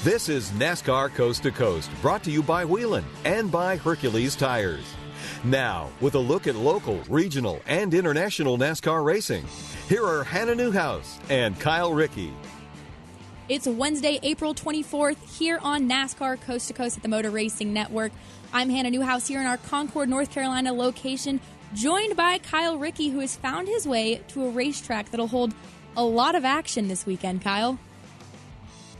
This is NASCAR Coast to Coast, brought to you by Whelen and by Hercules Tires. Now, with a look at local, regional, and international NASCAR racing, here are Hannah Newhouse and Kyle Rickey. It's Wednesday, April 24th, here on NASCAR Coast to Coast at the Motor Racing Network. I'm Hannah Newhouse here in our Concord, North Carolina location, joined by Kyle Rickey, who has found his way to a racetrack that'll hold a lot of action this weekend. Kyle?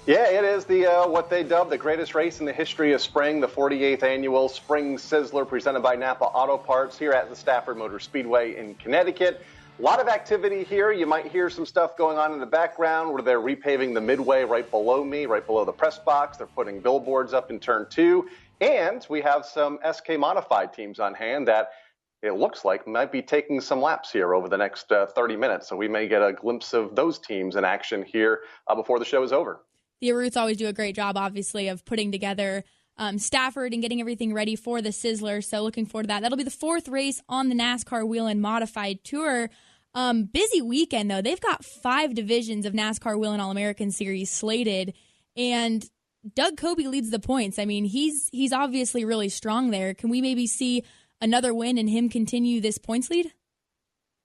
Yeah, it is the what they dub the greatest race in the history of spring, the 48th annual Spring Sizzler presented by Napa Auto Parts here at the Stafford Motor Speedway in Connecticut. A lot of activity here. You might hear some stuff going on in the background where they're repaving the midway right below me, right below the press box. They're putting billboards up in turn 2. And we have some SK modified teams on hand that it looks like might be taking some laps here over the next 30 minutes. So we may get a glimpse of those teams in action here before the show is over. The Aroots always do a great job, obviously, of putting together Stafford and getting everything ready for the Sizzler. So looking forward to that. That'll be the 4th race on the NASCAR Whelen Modified Tour. Busy weekend, though. They've got 5 divisions of NASCAR Whelen All-American Series slated. And Doug Coby leads the points. I mean, he's obviously really strong there. Can we maybe see another win and him continue this points lead?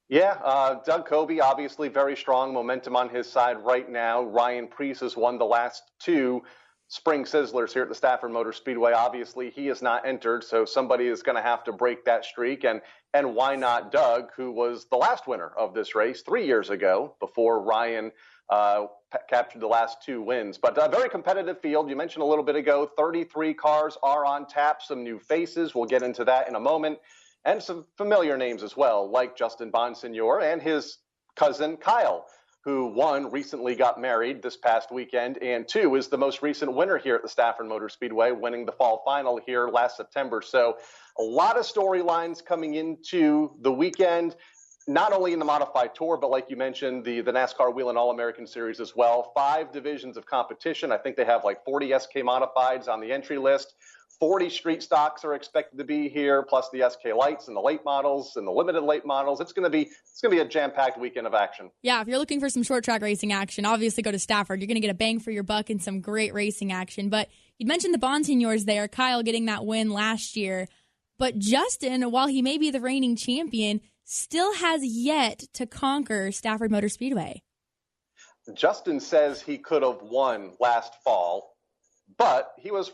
Yeah, Doug Coby, obviously very strong momentum on his side right now. Ryan Preece has won the last 2 Spring Sizzlers here at the Stafford Motor Speedway. Obviously, he is not entered, so somebody is going to have to break that streak. And why not Doug, who was the last winner of this race 3 years ago before Ryan captured the last 2 wins. But a very competitive field. You mentioned a little bit ago, 33 cars are on tap, some new faces. We'll get into that in a moment. And some familiar names as well, like Justin Bonsignor and his cousin Kyle, who 1, recently got married this past weekend, and 2, is the most recent winner here at the Stafford Motor Speedway, winning the fall final here last September. So a lot of storylines coming into the weekend, not only in the Modified Tour, but like you mentioned, the NASCAR Whelen All-American Series as well. 5 divisions of competition. I think they have like 40 SK Modifieds on the entry list. 40 street stocks are expected to be here, plus the SK Lights and the late models and the limited late models. It's going to be a jam-packed weekend of action. Yeah, if you're looking for some short track racing action, obviously go to Stafford. You're going to get a bang for your buck and some great racing action. But you mentioned the Bonsignors there, Kyle getting that win last year. But Justin, while he may be the reigning champion, still has yet to conquer Stafford Motor Speedway. Justin says he could have won last fall, but he was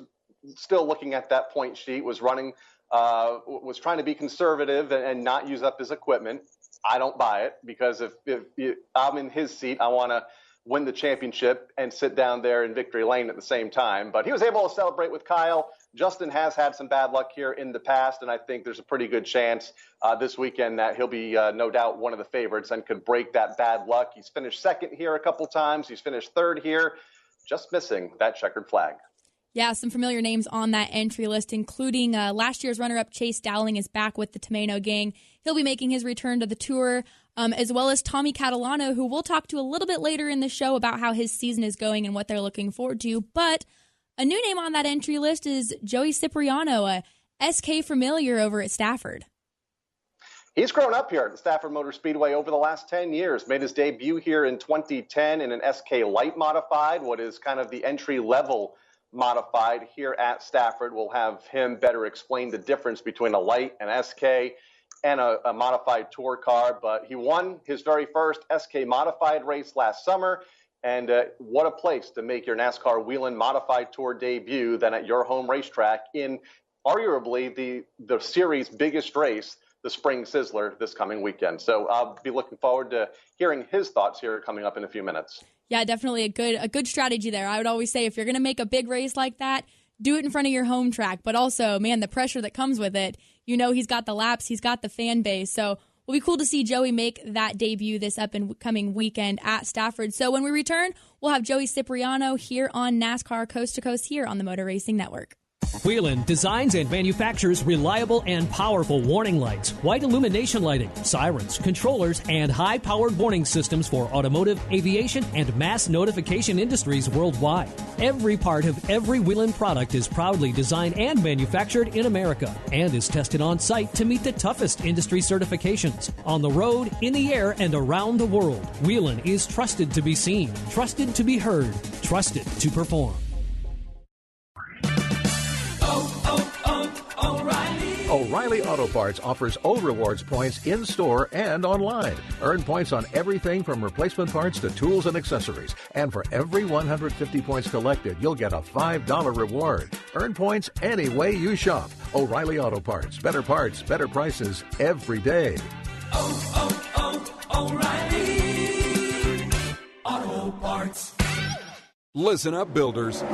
still looking at that point sheet, was trying to be conservative and not use up his equipment. I don't buy it, because if I'm in his seat, I want to win the championship and sit down there in victory lane at the same time. But he was able to celebrate with Kyle. Justin has had some bad luck here in the past, and I think there's a pretty good chance this weekend that he'll be no doubt one of the favorites and could break that bad luck. He's finished 2nd here a couple times. He's finished 3rd here, just missing that checkered flag. Yeah, some familiar names on that entry list, including last year's runner-up Chase Dowling is back with the Tomeno gang. He'll be making his return to the tour, as well as Tommy Catalano, who we'll talk to a little bit later in the show about how his season is going and what they're looking forward to. But a new name on that entry list is Joey Cipriano, a SK familiar over at Stafford. He's grown up here at the Stafford Motor Speedway over the last 10 years, made his debut here in 2010 in an SK Light Modified, what is kind of the entry-level modified here at Stafford. We'll have him better explain the difference between a light, an SK, and a modified tour car. But he won his very first SK modified race last summer. And what a place to make your NASCAR Whelen Modified Tour debut than at your home racetrack in arguably the series' biggest race, the Spring Sizzler, this coming weekend. So I'll be looking forward to hearing his thoughts here coming up in a few minutes. Yeah, definitely a good strategy there. I would always say if you're going to make a big race like that, do it in front of your home track. But also, man, the pressure that comes with it, he's got the laps, he's got the fan base. So it'll be cool to see Joey make that debut this up and coming weekend at Stafford. So when we return, we'll have Joey Cipriano here on NASCAR Coast to Coast here on the Motor Racing Network. Whelen designs and manufactures reliable and powerful warning lights, white illumination lighting, sirens, controllers, and high-powered warning systems for automotive, aviation, and mass notification industries worldwide. Every part of every Whelen product is proudly designed and manufactured in America and is tested on site to meet the toughest industry certifications. On the road, in the air, and around the world, Whelen is trusted to be seen, trusted to be heard, trusted to perform. O'Reilly Auto Parts offers O-Rewards points in-store and online. Earn points on everything from replacement parts to tools and accessories. And for every 150 points collected, you'll get a $5 reward. Earn points any way you shop. O'Reilly Auto Parts. Better prices every day. O'Reilly Auto Parts. Listen up, builders.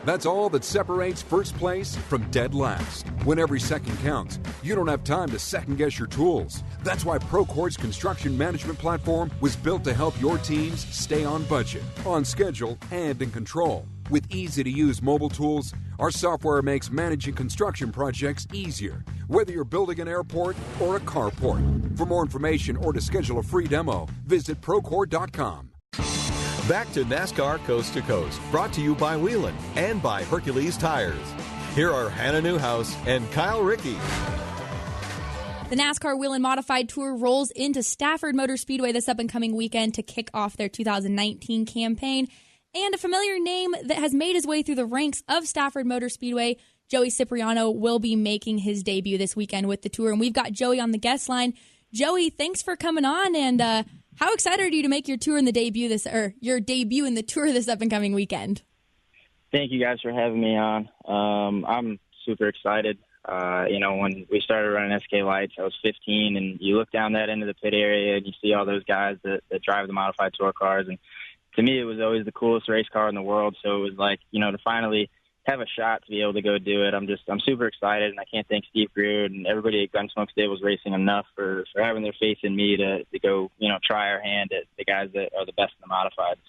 That's all that separates first place from dead last. When every second counts, you don't have time to second-guess your tools. That's why Procord's construction management platform was built to help your teams stay on budget, on schedule, and in control. With easy-to-use mobile tools, our software makes managing construction projects easier, whether you're building an airport or a carport. For more information or to schedule a free demo, visit Procord.com. Back to NASCAR Coast to Coast, brought to you by Whelen and by Hercules Tires. Here are Hannah Newhouse and Kyle Rickey. The NASCAR Whelen Modified Tour rolls into Stafford Motor Speedway this up-and-coming weekend to kick off their 2019 campaign. And a familiar name that has made his way through the ranks of Stafford Motor Speedway, Joey Cipriano, will be making his debut this weekend with the tour. And we've got Joey on the guest line. Joey, thanks for coming on, and how excited are you to make your tour in the debut your debut in the tour this up-and-coming weekend? Thank you guys for having me on. I'm super excited. When we started running SK Lights, I was 15, and you look down that end of the pit area and you see all those guys that drive the modified tour cars. And to me, it was always the coolest race car in the world. So it was like, to finally have a shot to be able to go do it. I'm super excited, and I can't thank Steve Greer and everybody at Gunsmoke Stables Racing enough for having their faith in me to go, try our hand at the guys that are the best in the modifieds.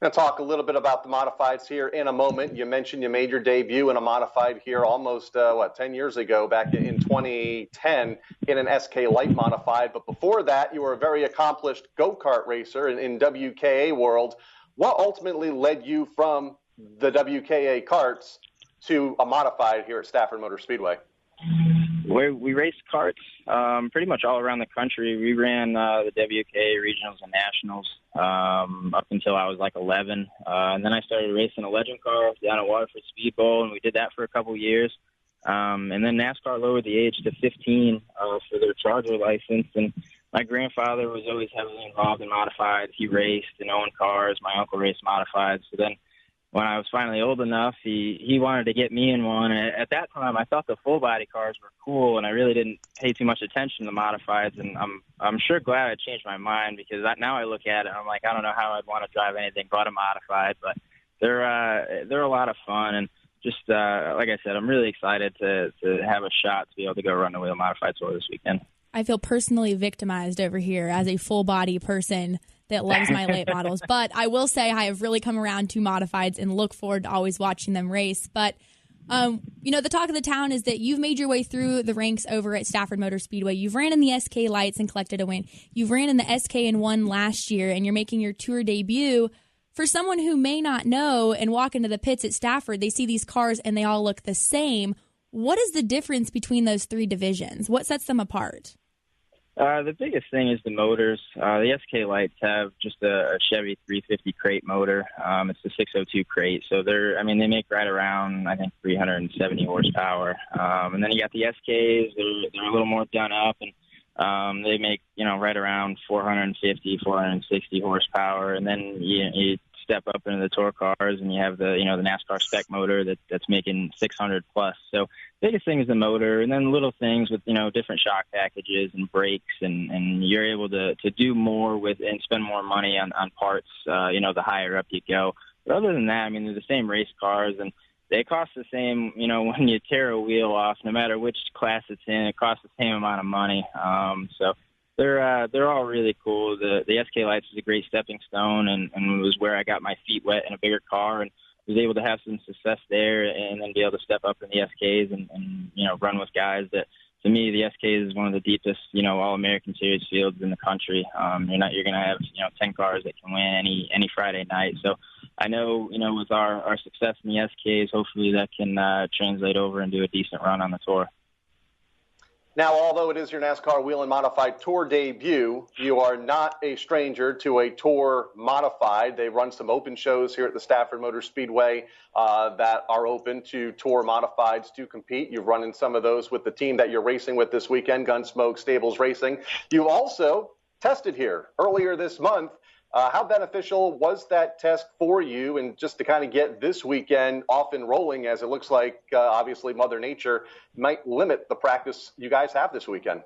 Going to talk a little bit about the modifieds here in a moment. You mentioned you made your debut in a modified here almost, 10 years ago, back in 2010 in an SK Light modified. But before that, you were a very accomplished go-kart racer in WKA world. What ultimately led you from the WKA karts to a modified here at Stafford Motor Speedway? We raced karts pretty much all around the country. We ran the WKA regionals and nationals up until I was like 11. And then I started racing a legend car down at Waterford Speed Bowl, and we did that for a couple years. And then NASCAR lowered the age to 15 for their Charger license. And my grandfather was always heavily involved in modifieds. He raced and owned cars. My uncle raced modifieds. So then when I was finally old enough, he wanted to get me in one. And at that time, I thought the full-body cars were cool, and I really didn't pay too much attention to modifieds. And I'm sure glad I changed my mind, because now I look at it, and I'm like, I don't know how I'd want to drive anything but a modified. But they're a lot of fun, and just like I said, I'm really excited to have a shot to be able to go run the Wheel Modified Tour this weekend. I feel personally victimized over here as a full-body person that loves my late models. But I will say I have really come around to modifieds and look forward to always watching them race. But, the talk of the town is that you've made your way through the ranks over at Stafford Motor Speedway. You've ran in the SK Lights and collected a win. You've ran in the SK and won last year, and you're making your tour debut. For someone who may not know and walk into the pits at Stafford, they see these cars and they all look the same. What is the difference between those three divisions? What sets them apart? The biggest thing is the motors. The SK Lights have just a Chevy 350 crate motor. It's the 602 crate. So they make right around, I think, 370 horsepower. And then you got the SKs. They're a little more done up, and they make, right around 450, 460 horsepower. And then you step up into the tour cars, and you have the NASCAR spec motor that's making 600 plus. So biggest thing is the motor, and then little things with different shock packages and brakes, and you're able to do more with and spend more money on parts the higher up you go. But other than that, they're the same race cars, and they cost the same. When you tear a wheel off, no matter which class it's in, it costs the same amount of money. So they're all really cool. The SK Lights was a great stepping stone, and it was where I got my feet wet in a bigger car, and was able to have some success there, and then be able to step up in the SKs and run with guys that, to me, the SKs is one of the deepest, all-American Series fields in the country. You're going to have, 10 cars that can win any Friday night. So I know, with our success in the SKs, hopefully that can translate over and do a decent run on the tour. Now, although it is your NASCAR Whelen Modified Tour debut, you are not a stranger to a Tour Modified. They run some open shows here at the Stafford Motor Speedway that are open to Tour Modifieds to compete. You've run in some of those with the team that you're racing with this weekend, Gunsmoke Stables Racing. You also tested here earlier this month. How beneficial was that test for you, and just to kind of get this weekend off and rolling, as it looks like obviously Mother Nature might limit the practice you guys have this weekend?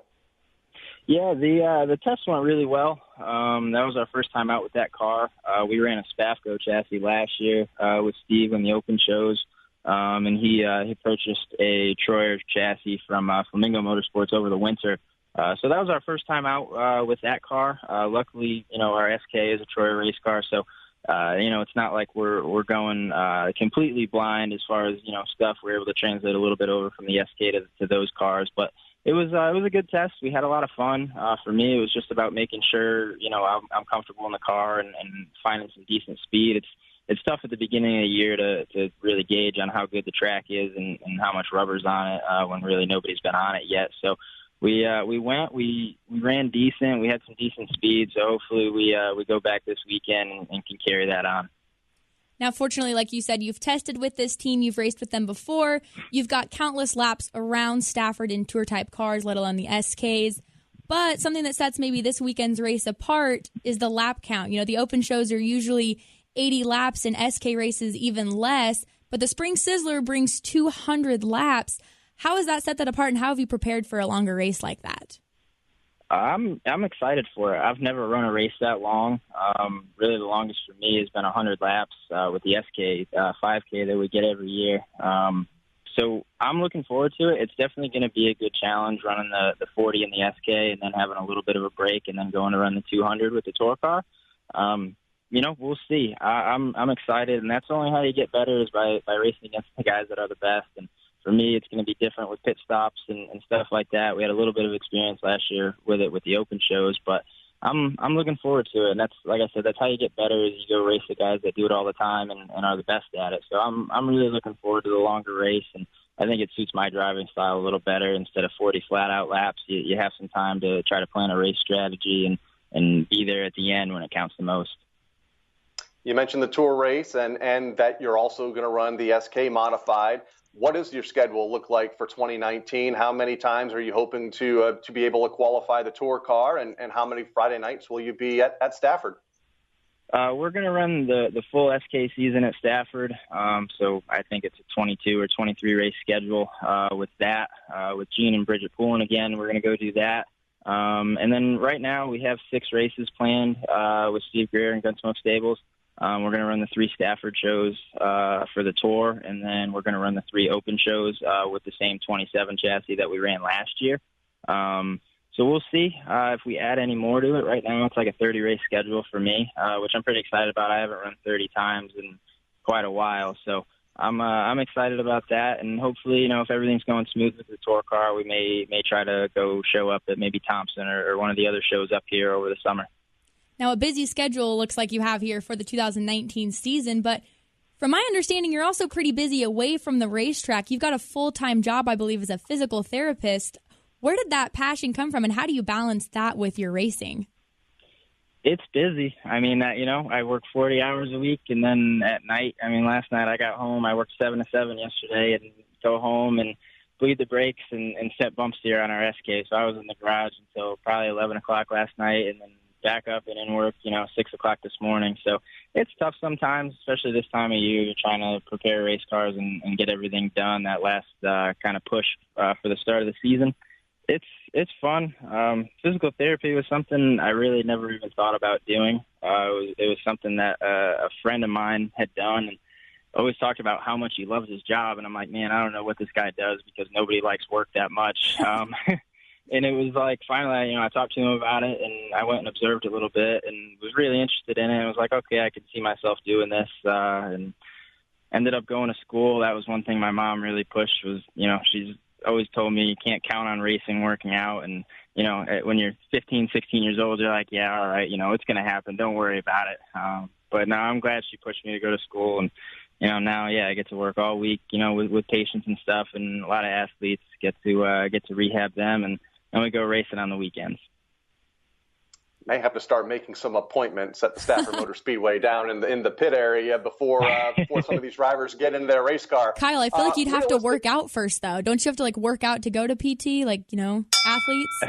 Yeah, the test went really well. That was our first time out with that car. We ran a Spafco chassis last year with Steve in the open shows, and he purchased a Troyer chassis from Flamingo Motorsports over the winter. So that was our first time out with that car. Luckily, our SK is a Troyer race car, so it's not like we're going completely blind as far as stuff. We're able to translate a little bit over from the SK to those cars, but it was a good test. We had a lot of fun. For me, it was just about making sure I'm comfortable in the car and finding some decent speed. It's tough at the beginning of the year to really gauge on how good the track is and how much rubber's on it when really nobody's been on it yet. So. We ran decent. We had some decent speed, so hopefully we go back this weekend and can carry that on. Now, fortunately, like you said, you've tested with this team. You've raced with them before. You've got countless laps around Stafford in tour-type cars, let alone the SKs. But something that sets maybe this weekend's race apart is the lap count. The open shows are usually 80 laps and SK races even less, but the Spring Sizzler brings 200 laps. How has that set that apart, and how have you prepared for a longer race like that? I'm excited for it. I've never run a race that long. Really, the longest for me has been 100 laps with the SK 5K that we get every year. So I'm looking forward to it. It's definitely going to be a good challenge running the 40 in the SK and then having a little bit of a break and then going to run the 200 with the tour car. We'll see. I'm excited, and that's only how you get better is by racing against the guys that are the best. And for me, it's going to be different with pit stops and stuff like that. We had a little bit of experience last year with it with the open shows, but I'm looking forward to it. And that's, like I said, that's how you get better is you go race the guys that do it all the time and are the best at it. So I'm really looking forward to the longer race, and I think it suits my driving style a little better. Instead of 40 flat-out laps, you have some time to try to plan a race strategy and be there at the end when it counts the most. You mentioned the tour race and that you're also going to run the SK Modified. What does your schedule look like for 2019? How many times are you hoping to be able to qualify the tour car, and how many Friday nights will you be at Stafford? We're going to run the full SK season at Stafford. So I think it's a 22 or 23 race schedule with that. With Gene and Bridget Poulin again, we're going to go do that. And then right now we have 6 races planned with Steve Greer and Gunsmoke Stables. We're going to run the 3 Stafford shows for the tour, and then we're going to run the 3 open shows with the same 27 chassis that we ran last year. So we'll see if we add any more to it. Right now it's like a 30-race schedule for me, which I'm pretty excited about. I haven't run 30 times in quite a while, so I'm excited about that. And hopefully, if everything's going smooth with the tour car, we may try to go show up at maybe Thompson or one of the other shows up here over the summer. Now, a busy schedule looks like you have here for the 2019 season, but from my understanding, you're also pretty busy away from the racetrack. You've got a full-time job, I believe, as a physical therapist. Where did that passion come from, and how do you balance that with your racing? It's busy. I mean, I work 40 hours a week, and then at night, last night I got home. I worked 7 to 7 yesterday and go home and bleed the brakes and set bump steer on our SK. So I was in the garage until probably 11 o'clock last night, and then back up and in work, 6 o'clock this morning. So it's tough sometimes, especially this time of year. You're trying to prepare race cars and get everything done that last kind of push for the start of the season. It's fun. Physical therapy was something I really never even thought about doing. It was something that a friend of mine had done and always talked about how much he loves his job. And I'm like, man, I don't know what this guy does because nobody likes work that much. And it was like, finally, I talked to him about it, and I went and observed a little bit and was really interested in it. I was like, okay, I could see myself doing this, and ended up going to school. That was one thing my mom really pushed was, she's always told me you can't count on racing, working out. And, when you're 15, 16 years old, you're like, yeah, all right, it's going to happen. Don't worry about it. But no, I'm glad she pushed me to go to school. And, now, I get to work all week, with patients and stuff, and a lot of athletes get to rehab them, and we go racing on the weekends. May have to start making some appointments at the Stafford Motor Speedway down in the pit area before some of these drivers get in their race car. Kyle, I feel like you'd have to work out first, though. Don't you have to work out to go to PT, athletes?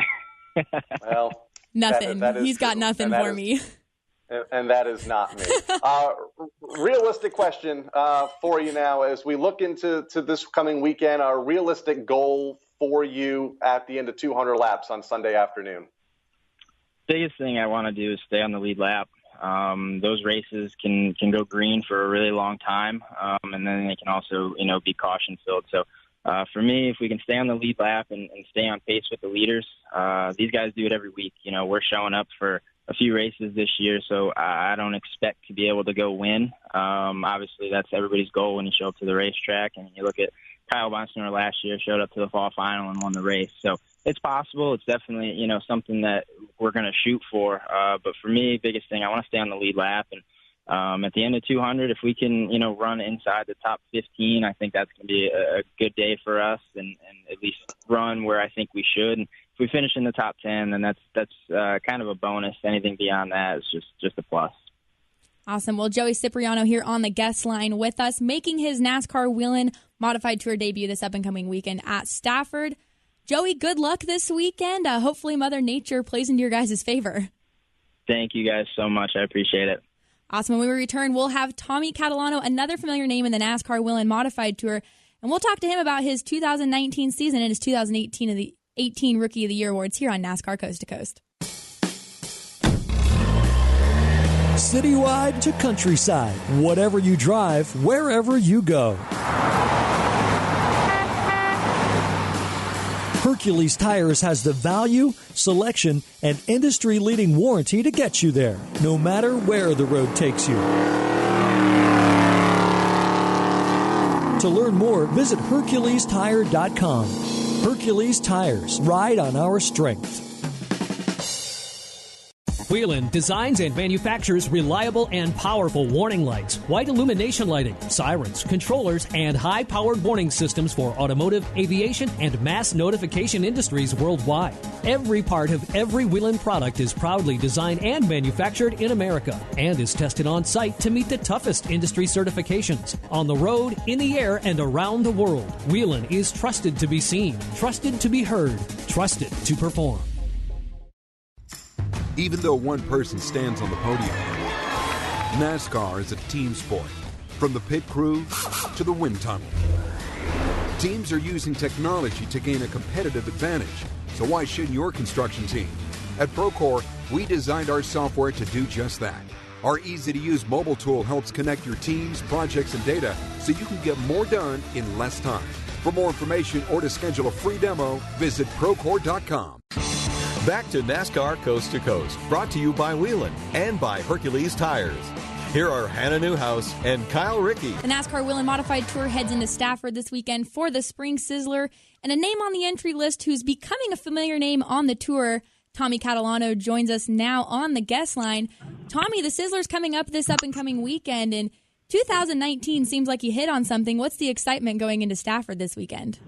Well, nothing. He's got nothing for me. And that is not me. Realistic question for you now as we look into this coming weekend. A realistic goal for you at the end of 200 laps on Sunday afternoon. Biggest thing I want to do is stay on the lead lap. Those races can go green for a really long time, and then they can also, be caution filled. So for me, if we can stay on the lead lap and stay on pace with the leaders, these guys do it every week. We're showing up for a few races this year, so I don't expect to be able to go win. Obviously, that's everybody's goal when you show up to the racetrack. And you look at Kyle Bonsignor last year, showed up to the fall final and won the race. So it's possible. It's definitely, something that we're going to shoot for. But for me, biggest thing, I want to stay on the lead lap. And at the end of 200, if we can, run inside the top 15, I think that's going to be a good day for us and at least run where I think we should. And if we finish in the top 10, then that's kind of a bonus. Anything beyond that is just a plus. Awesome. Well, Joey Cipriano here on the guest line with us, making his NASCAR Whelen Modified Tour debut this up-and-coming weekend at Stafford. Joey, good luck this weekend. Hopefully Mother Nature plays into your guys' favor. Thank you guys so much. I appreciate it. Awesome. When we return, we'll have Tommy Catalano, another familiar name in the NASCAR Whelen Modified Tour, and we'll talk to him about his 2019 season and his 2018 Rookie of the Year awards here on NASCAR Coast to Coast. Citywide to countryside, whatever you drive, wherever you go. Hercules Tires has the value, selection, and industry-leading warranty to get you there, no matter where the road takes you. To learn more, visit HerculesTire.com. Hercules Tires, ride on our strength. Whelen designs and manufactures reliable and powerful warning lights, white illumination lighting, sirens, controllers, and high-powered warning systems for automotive, aviation, and mass notification industries worldwide. Every part of every Whelen product is proudly designed and manufactured in America and is tested on site to meet the toughest industry certifications. On the road, in the air, and around the world, Whelen is trusted to be seen, trusted to be heard, trusted to perform. Even though one person stands on the podium, NASCAR is a team sport. From the pit crew to the wind tunnel, teams are using technology to gain a competitive advantage. So why shouldn't your construction team? At Procore, we designed our software to do just that. Our easy-to-use mobile tool helps connect your teams, projects, and data so you can get more done in less time. For more information or to schedule a free demo, visit Procore.com. Back to NASCAR Coast to Coast, brought to you by Whelen and by Hercules Tires. Here are Hannah Newhouse and Kyle Rickey. The NASCAR Whelen Modified Tour heads into Stafford this weekend for the Spring Sizzler, and a name on the entry list who's becoming a familiar name on the tour, Tommy Catalano, joins us now on the guest line. Tommy, the Sizzler's coming up this up-and-coming weekend, and 2019 seems like you hit on something. What's the excitement going into Stafford this weekend?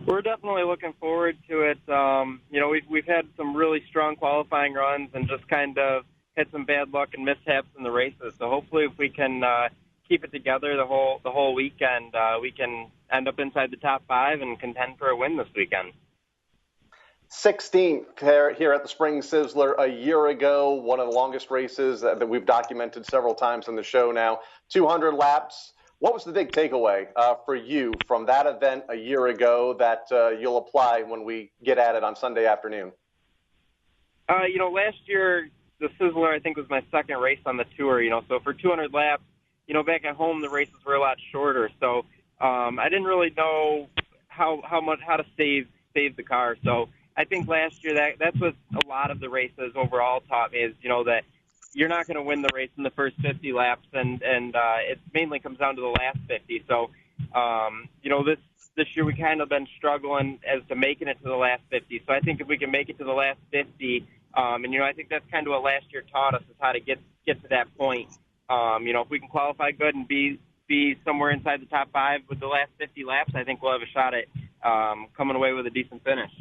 We're definitely looking forward to it. We've had some really strong qualifying runs and just kind of had some bad luck and mishaps in the races. So hopefully, if we can keep it together the whole weekend, we can end up inside the top 5 and contend for a win this weekend. 16th here at the Spring Sizzler a year ago, one of the longest races that we've documented several times on the show now. 200 laps. What was the big takeaway for you from that event a year ago that you'll apply when we get at it on Sunday afternoon? Last year, the Sizzler, I think, was my second race on the tour, so for 200 laps, back at home, the races were a lot shorter. So I didn't really know how to save the car. So I think last year that's what a lot of the races overall taught me is, that you're not going to win the race in the first 50 laps, and it mainly comes down to the last 50. So, this year we kind of been struggling as to making it to the last 50. So I think if we can make it to the last 50, I think that's kind of what last year taught us is how to get to that point. If we can qualify good and be be somewhere inside the top 5 with the last 50 laps, I think we'll have a shot at coming away with a decent finish.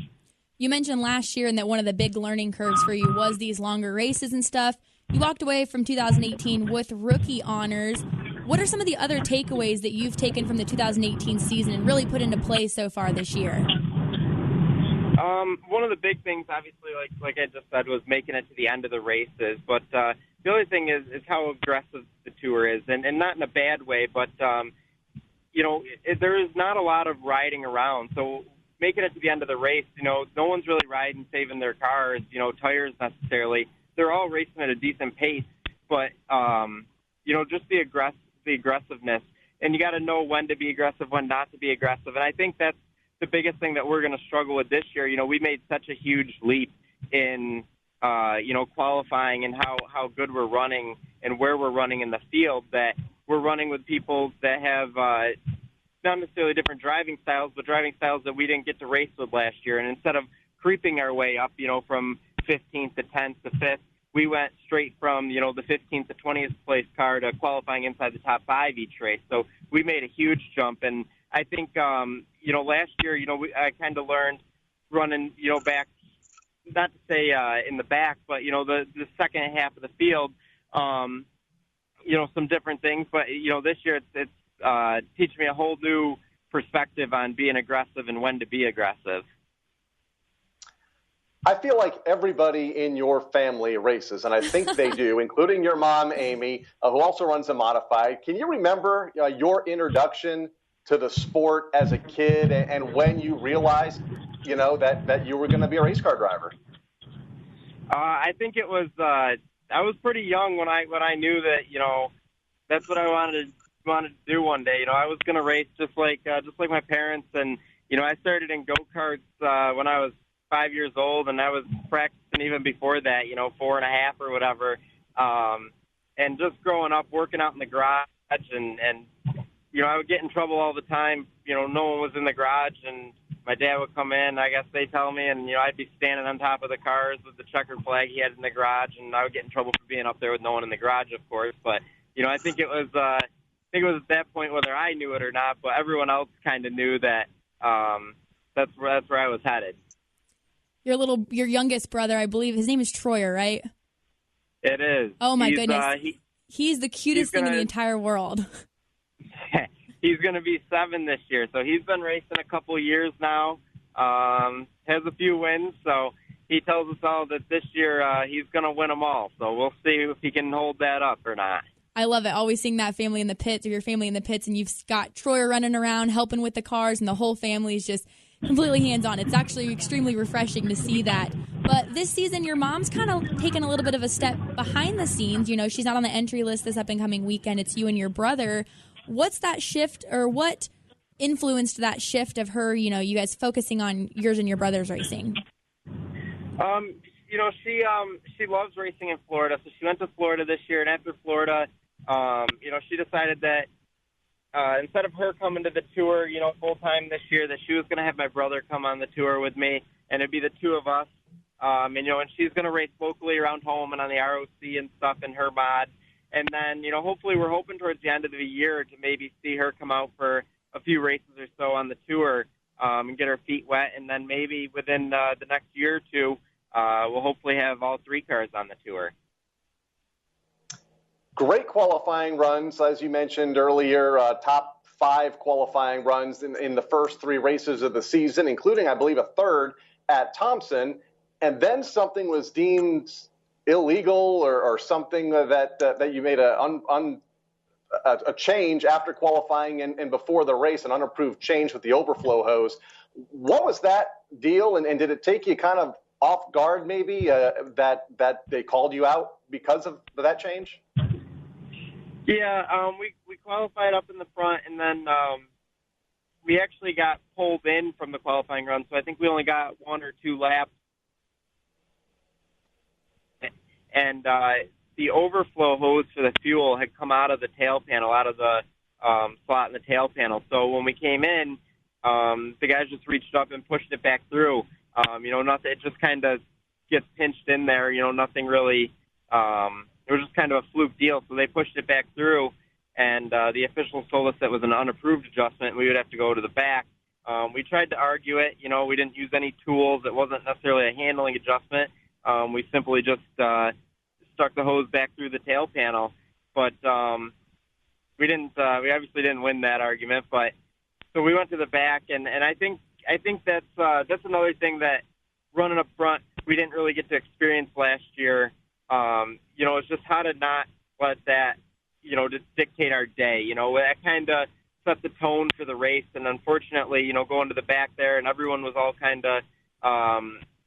You mentioned last year and that one of the big learning curves for you was these longer races and stuff. You walked away from 2018 with rookie honors. What are some of the other takeaways that you've taken from the 2018 season and really put into play so far this year? One of the big things, obviously, like I just said, was making it to the end of the races. But the other thing is how aggressive the tour is, and not in a bad way, but, there is not a lot of riding around. So making it to the end of the race, no one's really riding, saving their cars, tires necessarily. They're all racing at a decent pace, but, just the aggressiveness. And you got to know when to be aggressive, when not to be aggressive. And I think that's the biggest thing that we're going to struggle with this year. We made such a huge leap in, qualifying and how good we're running and where we're running in the field, that we're running with people that have not necessarily different driving styles, but driving styles that we didn't get to race with last year. And instead of creeping our way up, from 15th to 10th to 5th, we went straight from, the 15th to 20th place car to qualifying inside the top 5 each race. So we made a huge jump. And I think, last year, I kind of learned running, back, not to say in the back, but, the second half of the field, some different things. But, this year it's teaching me a whole new perspective on being aggressive and when to be aggressive. I feel like everybody in your family races, and I think they do, including your mom, Amy, who also runs a modified. Can you remember your introduction to the sport as a kid and when you realized, that you were going to be a race car driver? I think it was I was pretty young when I knew that, that's what I wanted to do one day. I was going to race just like my parents. And, I started in go-karts when I was 5 years old, and I was practicing even before that, 4.5 or whatever. And just growing up, working out in the garage, and I would get in trouble all the time. No one was in the garage, and my dad would come in, I guess they tell me, and, I'd be standing on top of the cars with the checkered flag he had in the garage, and I would get in trouble for being up there with no one in the garage, of course. But, I think it was at that point, whether I knew it or not, but everyone else kind of knew that that's where I was headed. Your youngest brother, I believe, his name is Troyer, right? It is. Oh my goodness. He's the cutest thing in the entire world. He's going to be 7 this year, so he's been racing a couple years now. Has a few wins, so he tells us all that this year he's going to win them all. So we'll see if he can hold that up or not. I love it. Always seeing that family in the pits, or your family in the pits, and you've got Troyer running around helping with the cars, and the whole family is just completely hands-on. It's actually extremely refreshing to see that. But this season, your mom's kind of taken a little bit of a step behind the scenes. She's not on the entry list this up-and-coming weekend. It's you and your brother. What's that shift, or what influenced that shift of her, you guys focusing on yours and your brother's racing? She loves racing in Florida, so she went to Florida this year, and after Florida, she decided that instead of her coming to the tour, full-time this year, that she was going to have my brother come on the tour with me, and it'd be the two of us. And she's going to race locally around home and on the ROC and stuff in her mod. And then, hopefully we're hoping towards the end of the year to maybe see her come out for a few races or so on the tour and get her feet wet. And then maybe within the next year or two, we'll hopefully have all 3 cars on the tour. Great qualifying runs, as you mentioned earlier, top 5 qualifying runs in the first 3 races of the season, including, I believe, a third at Thompson. And then something was deemed illegal or something that you made a change after qualifying and before the race, an unapproved change with the overflow hose. What was that deal, and did it take you kind of off guard maybe that they called you out because of that change? Yeah, we qualified up in the front, and then we actually got pulled in from the qualifying run, so I think we only got 1 or 2 laps. And the overflow hose for the fuel had come out of the tail panel, out of the slot in the tail panel. So when we came in, the guys just reached up and pushed it back through. Nothing. It just kind of gets pinched in there. Nothing really. It was just kind of a fluke deal. So they pushed it back through, and the officials told us that was an unapproved adjustment. We would have to go to the back. We tried to argue it. We didn't use any tools. It wasn't necessarily a handling adjustment. We simply just stuck the hose back through the tail panel. But we obviously didn't win that argument. But so we went to the back, and I think that's another thing that running up front we didn't really get to experience last year. It's just how to not let that just dictate our day. That kind of set the tone for the race, and unfortunately, going to the back there, and everyone was all kind of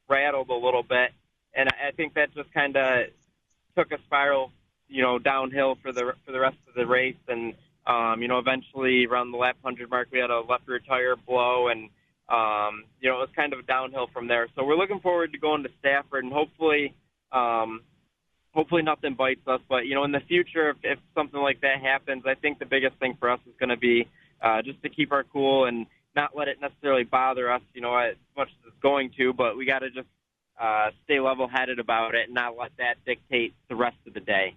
rattled a little bit, and I think that just kind of took a spiral, downhill for the rest of the race, and eventually around the lap 100 mark, we had a left rear tire blow, and it was kind of downhill from there. So we're looking forward to going to Stafford, and hopefully nothing bites us. But, in the future, if something like that happens, I think the biggest thing for us is going to be just to keep our cool and not let it necessarily bother us, as much as it's going to. But we got to just stay level-headed about it and not let that dictate the rest of the day.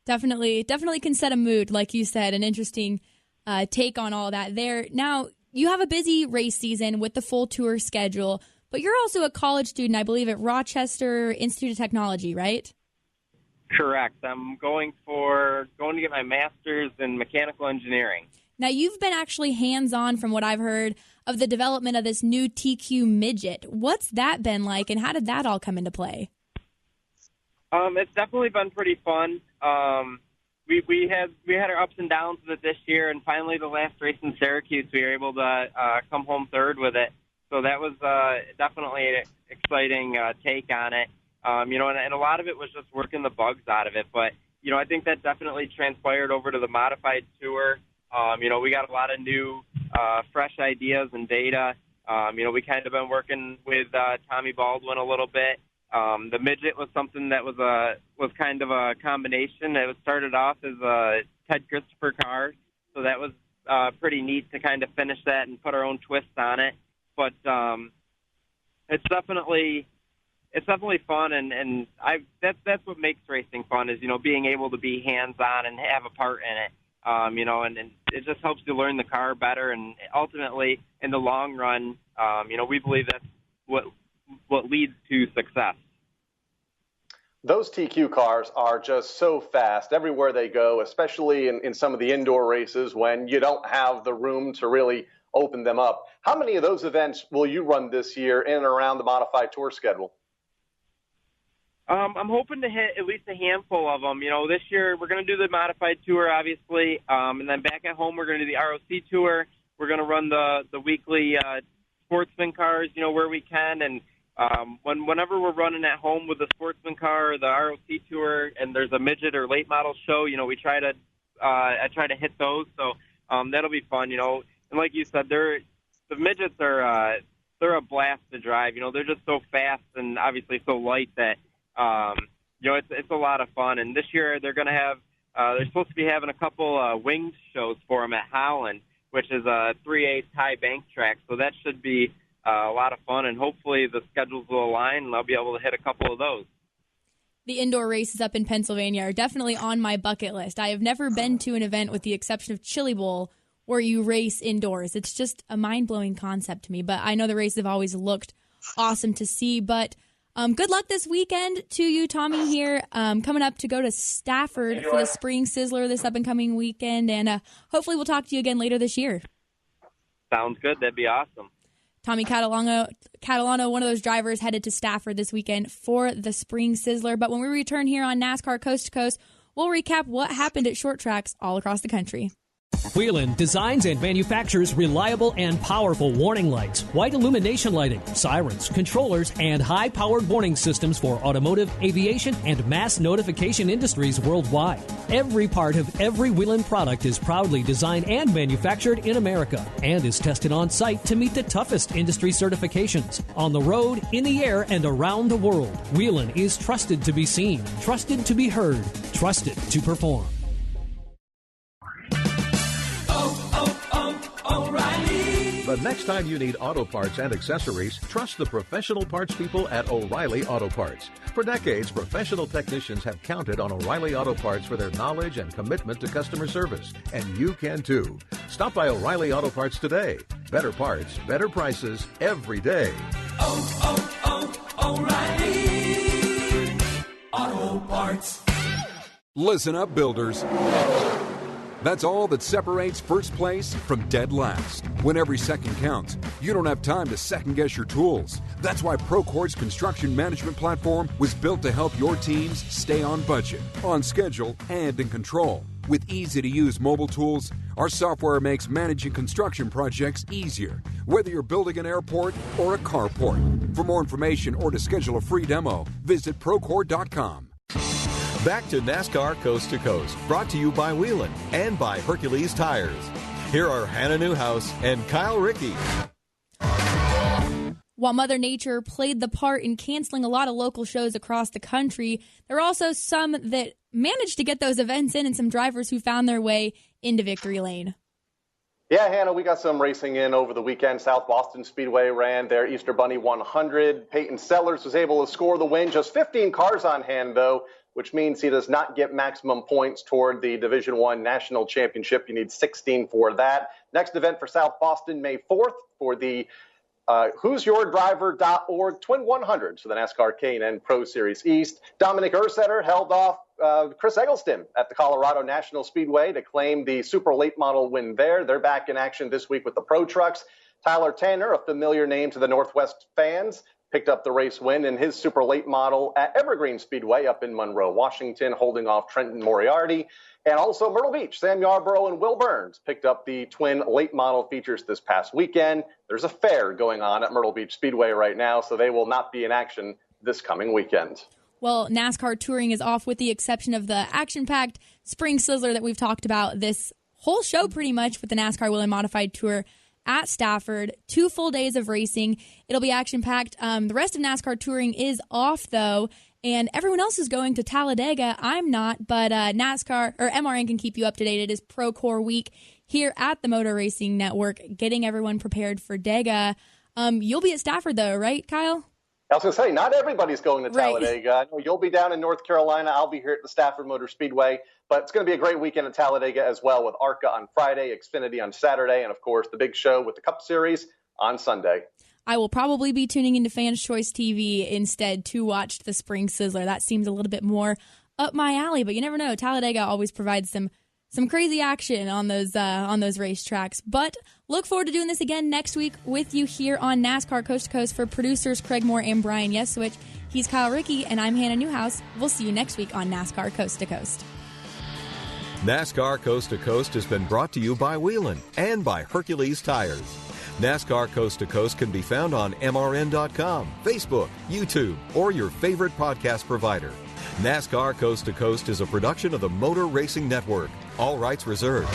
Definitely can set a mood, like you said, an interesting take on all that there. Now, you have a busy race season with the full tour schedule, but you're also a college student, I believe, at Rochester Institute of Technology, right? Correct. I'm going to get my master's in mechanical engineering. Now, you've been actually hands-on, from what I've heard, of the development of this new TQ midget. What's that been like, and how did that all come into play? It's definitely been pretty fun. We had our ups and downs with it this year, and finally the last race in Syracuse, we were able to come home third with it. So that was definitely an exciting take on it. And a lot of it was just working the bugs out of it. But, I think that definitely transpired over to the modified tour. We got a lot of new, fresh ideas and data. We kind of been working with Tommy Baldwin a little bit. The midget was something that was kind of a combination. It started off as a Ted Christopher car, so that was pretty neat to kind of finish that and put our own twist on it. But it's definitely fun, and that's what makes racing fun is being able to be hands on and have a part in it. And it just helps you learn the car better, and ultimately in the long run, we believe that's what leads to success. Those TQ cars are just so fast everywhere they go, especially in some of the indoor races when you don't have the room to really open them up. How many of those events will you run this year in and around the modified tour schedule? I'm hoping to hit at least a handful of them. This year we're going to do the modified tour, obviously, and then back at home we're going to do the ROC tour. We're going to run the weekly sportsman cars, where we can, and whenever we're running at home with the sportsman car or the ROC tour, and there's a midget or late model show, we try to I try to hit those. So that'll be fun. And like you said, the midgets are they're a blast to drive. They're just so fast and obviously so light that it's a lot of fun. And this year they're going to have they're supposed to be having a couple winged shows for them at Whelen, which is a 3/8 high bank track. So that should be a lot of fun, and hopefully the schedules will align, and I'll be able to hit a couple of those. The indoor races up in Pennsylvania are definitely on my bucket list. I have never been to an event, with the exception of Chili Bowl, where you race indoors. It's just a mind-blowing concept to me, but I know the races have always looked awesome to see. But good luck this weekend to you, Tommy, here, coming up to go to Stafford for the Spring Sizzler this up-and-coming weekend, and hopefully we'll talk to you again later this year. Sounds good. That'd be awesome. Tommy Catalano, one of those drivers, headed to Stafford this weekend for the Spring Sizzler. But when we return here on NASCAR Coast to Coast, we'll recap what happened at short tracks all across the country. Whelen designs and manufactures reliable and powerful warning lights, white illumination lighting, sirens, controllers, and high-powered warning systems for automotive, aviation, and mass notification industries worldwide. Every part of every Whelen product is proudly designed and manufactured in America and is tested on site to meet the toughest industry certifications. On the road, in the air, and around the world, Whelen is trusted to be seen, trusted to be heard, trusted to perform. The But next time you need auto parts and accessories, trust the professional parts people at O'Reilly Auto Parts. For decades, professional technicians have counted on O'Reilly Auto Parts for their knowledge and commitment to customer service. And you can too. Stop by O'Reilly Auto Parts today. Better parts, better prices, every day. O'Reilly Auto Parts. Listen up, builders. That's all that separates first place from dead last. When every second counts, you don't have time to second-guess your tools. That's why Procord's construction management platform was built to help your teams stay on budget, on schedule, and in control. With easy-to-use mobile tools, our software makes managing construction projects easier, whether you're building an airport or a carport. For more information or to schedule a free demo, visit Procord.com. Back to NASCAR Coast to Coast, brought to you by Whelen and by Hercules Tires. Here are Hannah Newhouse and Kyle Rickey. While Mother Nature played the part in canceling a lot of local shows across the country, there are also some that managed to get those events in and some drivers who found their way into victory lane. Yeah, Hannah, we got some racing in over the weekend. South Boston Speedway ran their Easter Bunny 100. Peyton Sellers was able to score the win. Just 15 cars on hand, though, which means he does not get maximum points toward the Division I National Championship. You need 16 for that. Next event for South Boston, May 4th, for the who'syourdriver.org Twin 100, so the NASCAR K&N Pro Series East. Dominic Ursetter held off Chris Eggleston at the Colorado National Speedway to claim the super late model win there. They're back in action this week with the Pro Trucks. Tyler Tanner, a familiar name to the Northwest fans, picked up the race win in his super late model at Evergreen Speedway up in Monroe, Washington, holding off Trenton Moriarty. And also Myrtle Beach, Sam Yarborough and Will Burns picked up the twin late model features this past weekend. There's a fair going on at Myrtle Beach Speedway right now, so they will not be in action this coming weekend. Well, NASCAR touring is off with the exception of the action-packed Spring Sizzler that we've talked about this whole show pretty much with the NASCAR Whelen Modified Tour at Stafford. 2 full days of racing. It'll be action-packed. The rest of NASCAR touring is off, though, and everyone else is going to Talladega. I'm not, but NASCAR or MRN can keep you up to date. It is Procore Week here at the Motor Racing Network, getting everyone prepared for Dega. You'll be at Stafford, though, right, Kyle? I was going to say, not everybody's going to Talladega. Right. I know you'll be down in North Carolina. I'll be here at the Stafford Motor Speedway. But it's going to be a great weekend at Talladega as well, with ARCA on Friday, Xfinity on Saturday, and, of course, the big show with the Cup Series on Sunday. I will probably be tuning into Fans Choice TV instead to watch the Spring Sizzler. That seems a little bit more up my alley, but you never know. Talladega always provides some crazy action on those racetracks. But look forward to doing this again next week with you here on NASCAR Coast to Coast. For producers Craig Moore and Brian Yeswich, he's Kyle Rickey, and I'm Hannah Newhouse. We'll see you next week on NASCAR Coast to Coast. NASCAR Coast to Coast has been brought to you by Whelen and by Hercules Tires. NASCAR Coast to Coast can be found on MRN.com, Facebook, YouTube, or your favorite podcast provider. NASCAR Coast to Coast is a production of the Motor Racing Network. All rights reserved.